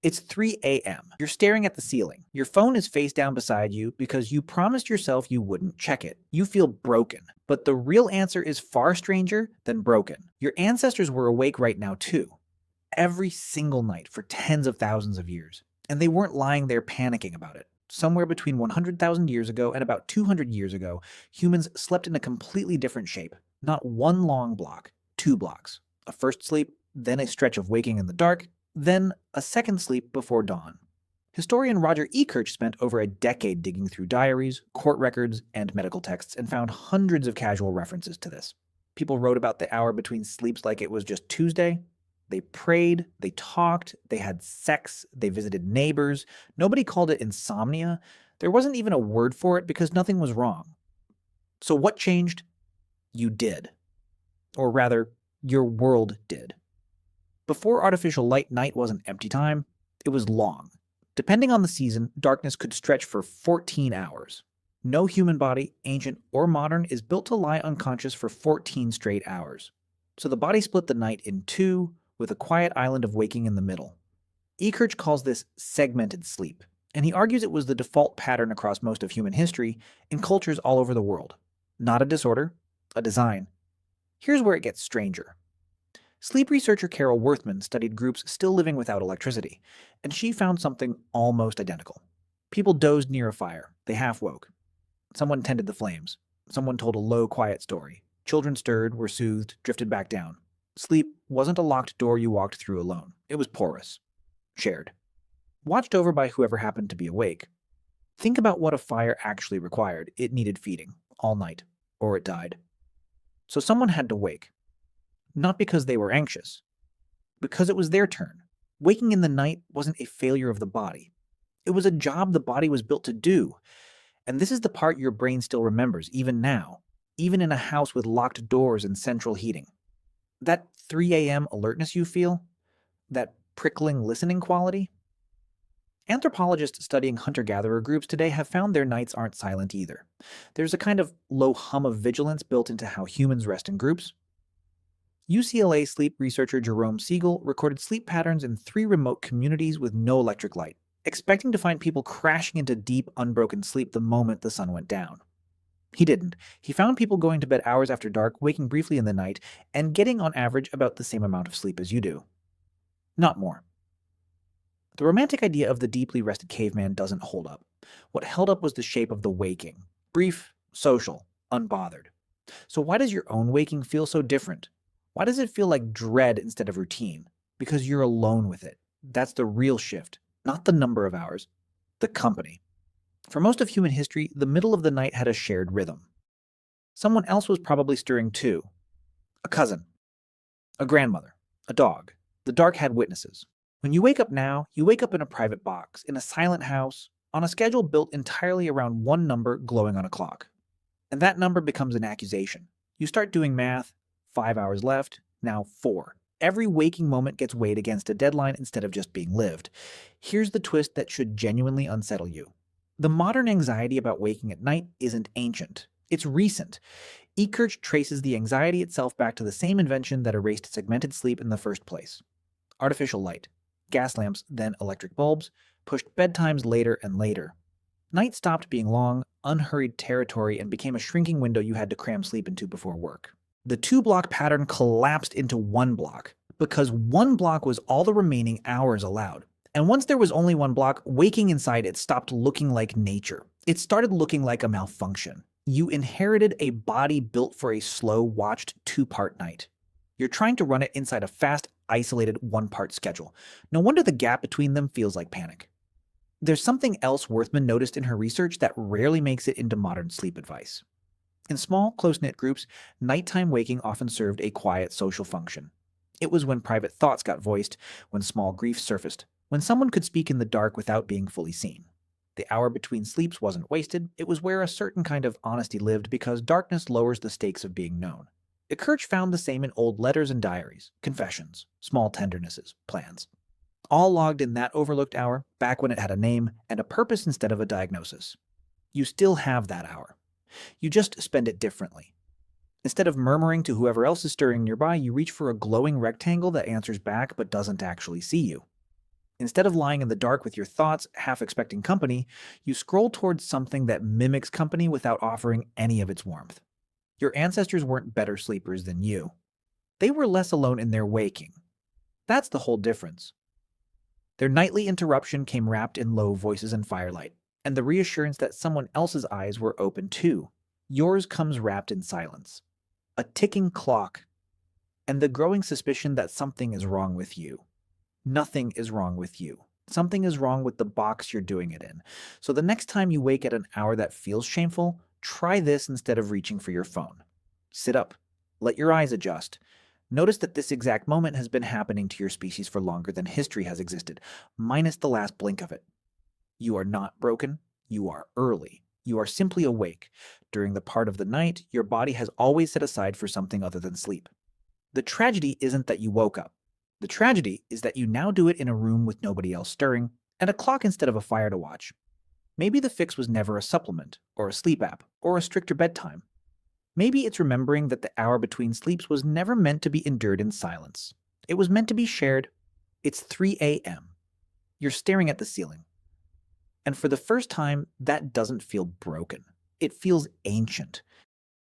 It's 3 a.m. You're staring at the ceiling. Your phone is face down beside you because you promised yourself you wouldn't check it. You feel broken. But the real answer is far stranger than broken. Your ancestors were awake right now too. Every single night for tens of thousands of years. And they weren't lying there panicking about it. Somewhere between 100,000 years ago and about 200 years ago, humans slept in a completely different shape. Not one long block, 2 blocks. A first sleep, then a stretch of waking in the dark, then a second sleep before dawn. Historian Roger Ekirch spent over a decade digging through diaries, court records, and medical texts and found hundreds of casual references to this. People wrote about the hour between sleeps like it was just Tuesday. They prayed, they talked, they had sex, they visited neighbors. Nobody called it insomnia. There wasn't even a word for it because nothing was wrong. So what changed? You did. Or rather, your world did. Before artificial light, night wasn't empty time, it was long. Depending on the season, darkness could stretch for 14 hours. No human body, ancient or modern, is built to lie unconscious for 14 straight hours. So the body split the night in two, with a quiet island of waking in the middle. Ekirch calls this segmented sleep, and he argues it was the default pattern across most of human history in cultures all over the world. Not a disorder, a design. Here's where it gets stranger. Sleep researcher Carol Worthman studied groups still living without electricity, and she found something almost identical. People dozed near a fire. They half woke. Someone tended the flames. Someone told a low, quiet story. Children stirred, were soothed, drifted back down. Sleep wasn't a locked door you walked through alone. It was porous. Shared. Watched over by whoever happened to be awake. Think about what a fire actually required. It needed feeding. All night. Or it died. So someone had to wake. Not because they were anxious. Because it was their turn. Waking in the night wasn't a failure of the body. It was a job the body was built to do. And this is the part your brain still remembers, even now. Even in a house with locked doors and central heating. That 3 a.m. alertness you feel? That prickling listening quality? Anthropologists studying hunter-gatherer groups today have found their nights aren't silent either. There's a kind of low hum of vigilance built into how humans rest in groups. UCLA sleep researcher Jerome Siegel recorded sleep patterns in 3 remote communities with no electric light, expecting to find people crashing into deep, unbroken sleep the moment the sun went down. He didn't. He found people going to bed hours after dark, waking briefly in the night, and getting on average about the same amount of sleep as you do. Not more. The romantic idea of the deeply rested caveman doesn't hold up. What held up was the shape of the waking. Brief, social, unbothered. So why does your own waking feel so different? Why does it feel like dread instead of routine? Because you're alone with it. That's the real shift. Not the number of hours. The company. For most of human history, the middle of the night had a shared rhythm. Someone else was probably stirring too. A cousin. A grandmother. A dog. The dark had witnesses. When you wake up now, you wake up in a private box, in a silent house, on a schedule built entirely around one number glowing on a clock. And that number becomes an accusation. You start doing math. 5 hours left, now 4. Every waking moment gets weighed against a deadline instead of just being lived. Here's the twist that should genuinely unsettle you. The modern anxiety about waking at night isn't ancient. It's recent. Ekirch traces the anxiety itself back to the same invention that erased segmented sleep in the first place. Artificial light. Gas lamps, then electric bulbs, pushed bedtimes later and later. Night stopped being long, unhurried territory and became a shrinking window you had to cram sleep into before work. The 2-block pattern collapsed into 1 block, because 1 block was all the remaining hours allowed. And once there was only 1 block, waking inside it stopped looking like nature. It started looking like a malfunction. You inherited a body built for a slow, watched 2-part night. You're trying to run it inside a fast, isolated 1-part schedule. No wonder the gap between them feels like panic. There's something else Worthman noticed in her research that rarely makes it into modern sleep advice. In small, close-knit groups, nighttime waking often served a quiet social function. It was when private thoughts got voiced, when small griefs surfaced, when someone could speak in the dark without being fully seen. The hour between sleeps wasn't wasted, it was where a certain kind of honesty lived because darkness lowers the stakes of being known. Ekirch found the same in old letters and diaries, confessions, small tendernesses, plans. All logged in that overlooked hour, back when it had a name and a purpose instead of a diagnosis. You still have that hour. You just spend it differently. Instead of murmuring to whoever else is stirring nearby, you reach for a glowing rectangle that answers back but doesn't actually see you. Instead of lying in the dark with your thoughts, half expecting company, you scroll towards something that mimics company without offering any of its warmth. Your ancestors weren't better sleepers than you. They were less alone in their waking. That's the whole difference. Their nightly interruption came wrapped in low voices and firelight, and the reassurance that someone else's eyes were open too. Yours comes wrapped in silence. A ticking clock, and the growing suspicion that something is wrong with you. Nothing is wrong with you. Something is wrong with the box you're doing it in. So the next time you wake at an hour that feels shameful, try this instead of reaching for your phone. Sit up. Let your eyes adjust. Notice that this exact moment has been happening to your species for longer than history has existed, minus the last blink of it. You are not broken. You are early. You are simply awake. During the part of the night, your body has always set aside for something other than sleep. The tragedy isn't that you woke up. The tragedy is that you now do it in a room with nobody else stirring, and a clock instead of a fire to watch. Maybe the fix was never a supplement, or a sleep app, or a stricter bedtime. Maybe it's remembering that the hour between sleeps was never meant to be endured in silence. It was meant to be shared. It's 3 a.m. You're staring at the ceiling. And for the first time, that doesn't feel broken. It feels ancient.